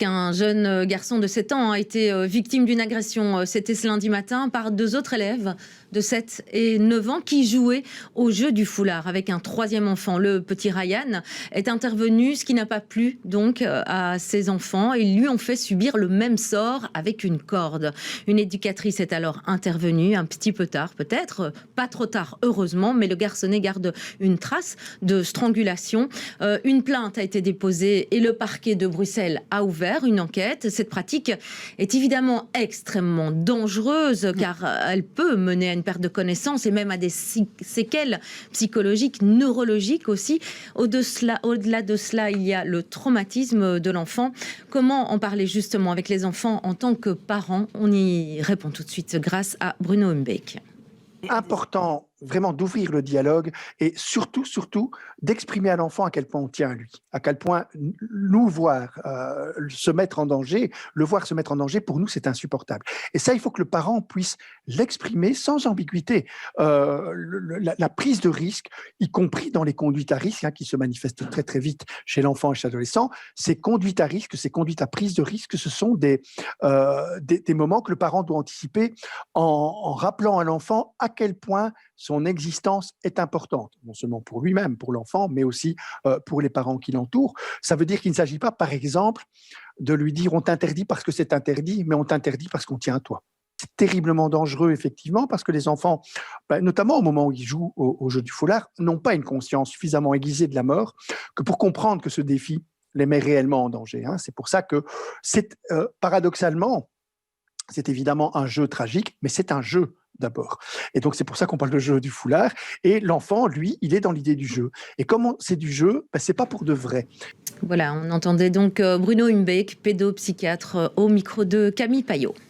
Un jeune garçon de 7 ans a été victime d'une agression. C'était ce lundi matin par 2 autres élèves de 7 et 9 ans qui jouaient au jeu du foulard avec un troisième enfant. Le petit Ryan est intervenu, ce qui n'a pas plu donc à ses enfants. Ils lui ont fait subir le même sort avec une corde. Une éducatrice est alors intervenue, un petit peu tard peut-être, pas trop tard heureusement, mais le garçonnet garde une trace de strangulation. Une plainte a été déposée et le parquet de Bruxelles a ouvert une enquête. Cette pratique est évidemment extrêmement dangereuse car elle peut mener à une perte de connaissance et même à des séquelles psychologiques, neurologiques aussi. Au-delà de cela, il y a le traumatisme de l'enfant. Comment en parler justement avec les enfants en tant que parents? On y répond tout de suite grâce à Bruno Humbeek. Important vraiment d'ouvrir le dialogue et surtout d'exprimer à l'enfant à quel point on tient à lui, à quel point nous voir se mettre en danger, le voir se mettre en danger, pour nous c'est insupportable. Et ça, il faut que le parent puisse l'exprimer sans ambiguïté. La prise de risque, y compris dans les conduites à risque, qui se manifestent très très vite chez l'enfant et chez l'adolescent, ces conduites à risque, ces conduites à prise de risque, ce sont des moments que le parent doit anticiper en rappelant à l'enfant à quel point son existence est importante, non seulement pour lui-même, pour l'enfant, mais aussi pour les parents qui l'entourent. Ça veut dire qu'il ne s'agit pas, par exemple, de lui dire on t'interdit parce que c'est interdit, mais on t'interdit parce qu'on tient à toi. C'est terriblement dangereux, effectivement, parce que les enfants, notamment au moment où ils jouent au jeu du foulard, n'ont pas une conscience suffisamment aiguisée de la mort que pour comprendre que ce défi les met réellement en danger. C'est pour ça que c'est paradoxalement, c'est évidemment un jeu tragique, mais c'est un jeu d'abord. Et donc, c'est pour ça qu'on parle de jeu du foulard. Et l'enfant, lui, il est dans l'idée du jeu. Et comme c'est du jeu, c'est pas pour de vrai. Voilà, on entendait donc Bruno Humbeek, pédopsychiatre, au micro de Camille Payot.